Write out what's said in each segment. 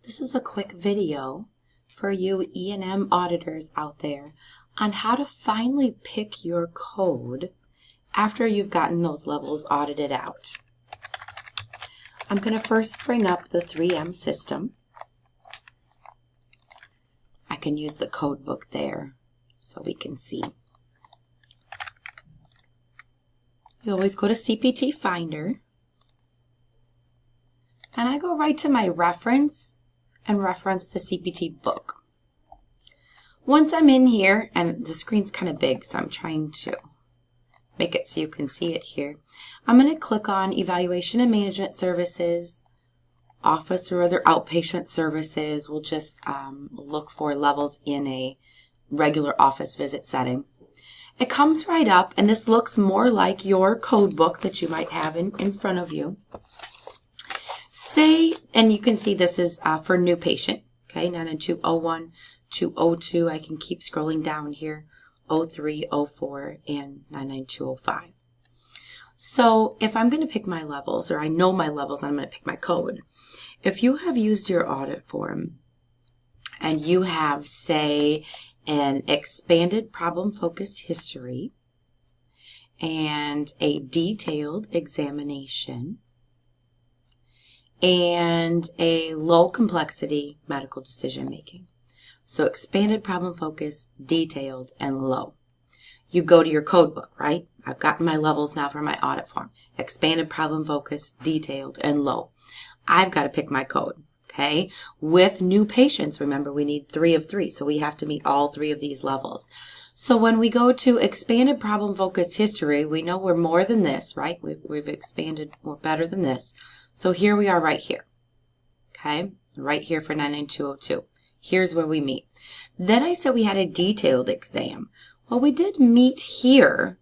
This is a quick video for you E&M auditors out there on how to finally pick your code after you've gotten those levels audited out. I'm going to first bring up the 3M system. I can use the code book there so we can see. You always go to CPT Finder, and I go right to my reference and reference the CPT book. Once I'm in here, and the screen's kind of big, so I'm trying to make it so you can see it here. I'm going to click on Evaluation and Management Services, Office or other outpatient services. We'll just look for levels in a regular office visit setting. It comes right up, and this looks more like your code book that you might have in front of you. Say, and you can see this is for new patient, okay, 99201, 202. I can keep scrolling down here, 03, 04, and 99205. So if I'm going to pick my levels, or I know my levels, I'm going to pick my code. If you have used your audit form and you have, say, an expanded problem-focused history and a detailed examination and a low complexity medical decision making. So expanded problem focus, detailed, and low. You go to your code book, right? I've gotten my levels now for my audit form. Expanded problem focus, detailed, and low. I've got to pick my code, okay? With new patients, remember we need 3 of 3, so we have to meet all 3 of these levels. So when we go to expanded problem focused history, we know we're more than this, right? We've expanded, we're better than this. So here we are right here, okay? Right here for 99202. Here's where we meet. Then I said we had a detailed exam. Well, we did meet here,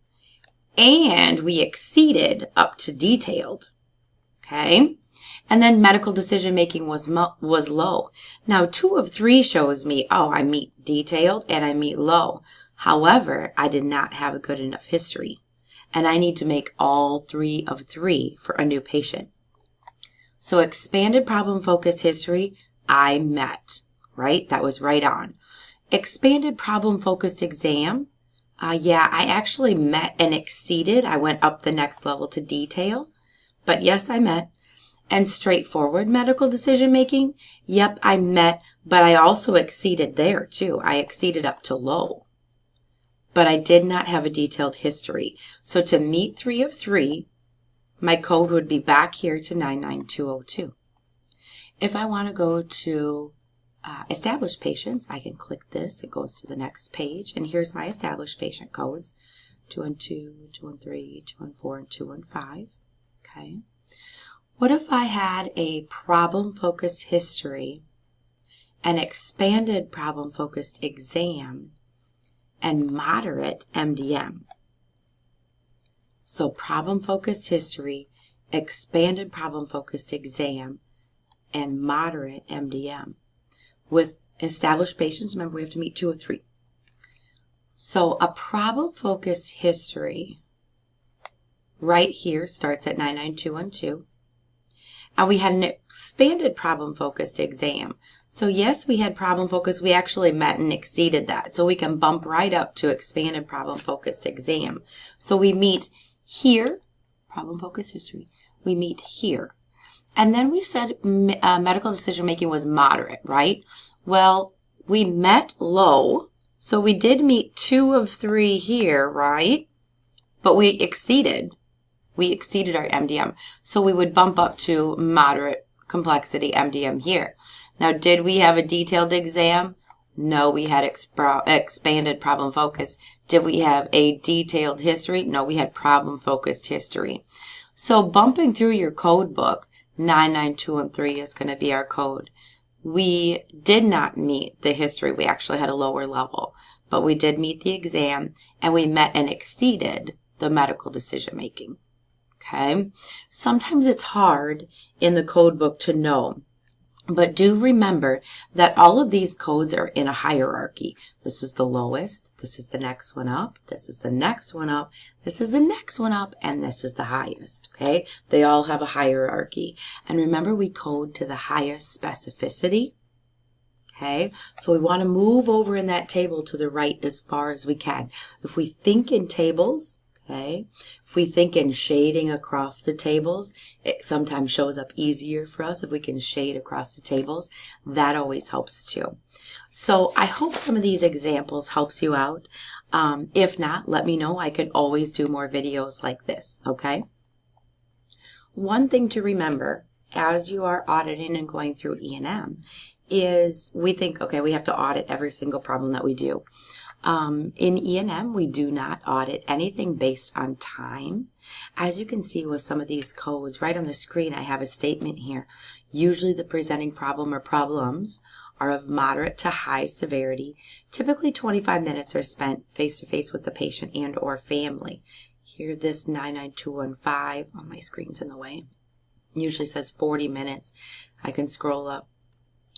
and we exceeded up to detailed, okay? And then medical decision making was low. Now 2 of 3 shows me, oh, I meet detailed and I meet low. However, I did not have a good enough history, and I need to make all 3 of 3 for a new patient. So expanded problem-focused history, I met, right? That was right on. Expanded problem-focused exam, yeah, I actually met and exceeded. I went up the next level to detail, but yes, I met. And straightforward medical decision-making, yep, I met, but I also exceeded there too. I exceeded up to low, but I did not have a detailed history. So to meet 3 of 3, my code would be back here to 99202. If I want to go to established patients, I can click this. It goes to the next page, and here's my established patient codes, 212, 213, 214, and 215. Okay. What if I had a problem-focused history, an expanded problem-focused exam, and moderate MDM? So problem-focused history, expanded problem-focused exam, and moderate MDM. With established patients, remember we have to meet 2 of 3. So a problem-focused history right here starts at 99212. And we had an expanded problem-focused exam. So yes, we had problem-focused. We actually met and exceeded that. So we can bump right up to expanded problem-focused exam. So we meet here, problem-focused history. We meet here. And then we said medical decision-making was moderate, right? Well, we met low. So we did meet 2 of 3 here, right? But we exceeded. We exceeded our MDM. So we would bump up to moderate complexity MDM here. Now, did we have a detailed exam? No, we had expanded problem focus. Did we have a detailed history? No, we had problem focused history. So bumping through your code book, 99213 is going to be our code. We did not meet the history. We actually had a lower level, but we did meet the exam, and we met and exceeded the medical decision making. Okay. Sometimes it's hard in the code book to know But do remember that all of these codes are in a hierarchy. This is the lowest, this is the next one up, this is the next one up, this is the next one up, and this is the highest, okay? They all have a hierarchy. And remember, we code to the highest specificity, okay? So we want to move over in that table to the right as far as we can. If we think in tables, okay, if we think in shading across the tables, it sometimes shows up easier for us if we can shade across the tables. That always helps too. So I hope some of these examples helps you out. If not, let me know. I can always do more videos like this, okay? One thing to remember as you are auditing and going through E&M is we think, okay, we have to audit every single problem that we do. In E&M, we do not audit anything based on time. As you can see with some of these codes, right on the screen, I have a statement here. Usually the presenting problem or problems are of moderate to high severity. Typically 25 minutes are spent face-to-face with the patient and or family. Here, this 99215, oh, my screen's in the way, usually says 40 minutes. I can scroll up.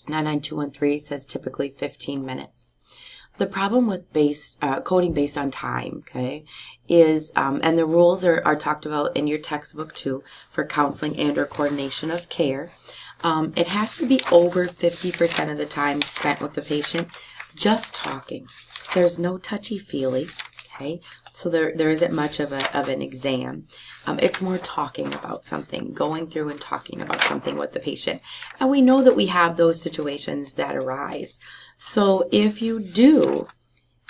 99213 says typically 15 minutes. The problem with coding based on time, okay, is, and the rules are talked about in your textbook too, for counseling and or coordination of care. It has to be over 50% of the time spent with the patient just talking. There's no touchy-feely, okay, so there isn't much of an exam. It's more talking about something, going through and talking about something with the patient. And we know that we have those situations that arise. So if you do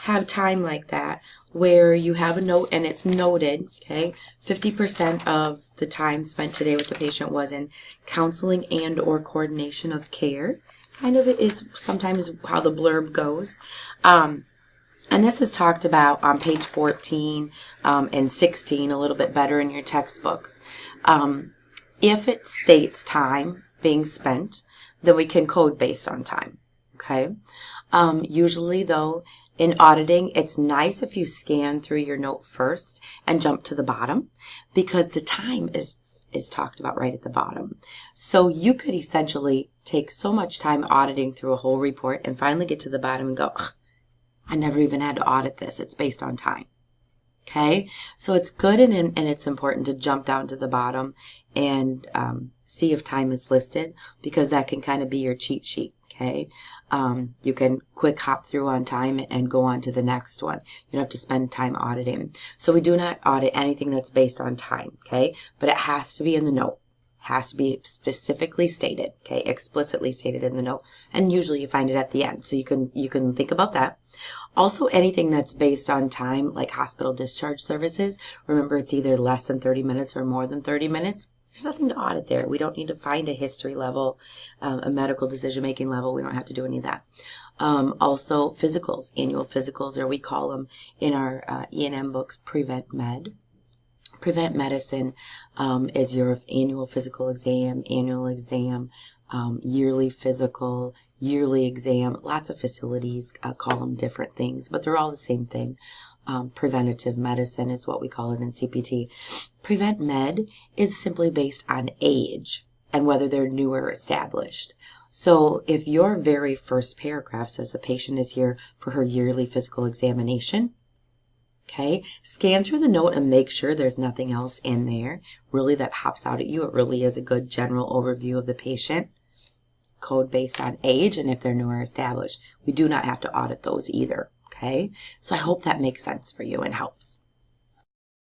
have time like that, where you have a note and it's noted, okay, 50% of the time spent today with the patient was in counseling and or coordination of care. Kind of is sometimes how the blurb goes. And this is talked about on page 14 and 16 a little bit better in your textbooks. If it states time being spent, then we can code based on time. Okay. Usually, though, in auditing, it's nice if you scan through your note first and jump to the bottom, because the time is talked about right at the bottom. So you could essentially take so much time auditing through a whole report and finally get to the bottom and go, I never even had to audit this. It's based on time. Okay. So it's good and it's important to jump down to the bottom and see if time is listed, because that can kind of be your cheat sheet. Okay. You can quick hop through on time and go on to the next one. You don't have to spend time auditing. So we do not audit anything that's based on time. Okay. But it has to be in the note. Has to be specifically stated, okay, explicitly stated in the note, and usually you find it at the end, so you can think about that. Also, anything that's based on time, like hospital discharge services, remember it's either less than 30 minutes or more than 30 minutes. There's nothing to audit there. We don't need to find a history level, a medical decision-making level. We don't have to do any of that. Also, physicals, annual physicals, or we call them in our E&M books Prevent Med. Prevent Medicine is your annual physical exam, annual exam, yearly physical, yearly exam. Lots of facilities call them different things, but they're all the same thing. Preventative medicine is what we call it in CPT. Prevent Med is simply based on age and whether they're new or established. So if your very first paragraph says the patient is here for her yearly physical examination, okay, scan through the note and make sure there's nothing else in there really that hops out at you. It really is a good general overview of the patient. Code based on age and if they're new or established. We do not have to audit those either, okay? So I hope that makes sense for you and helps.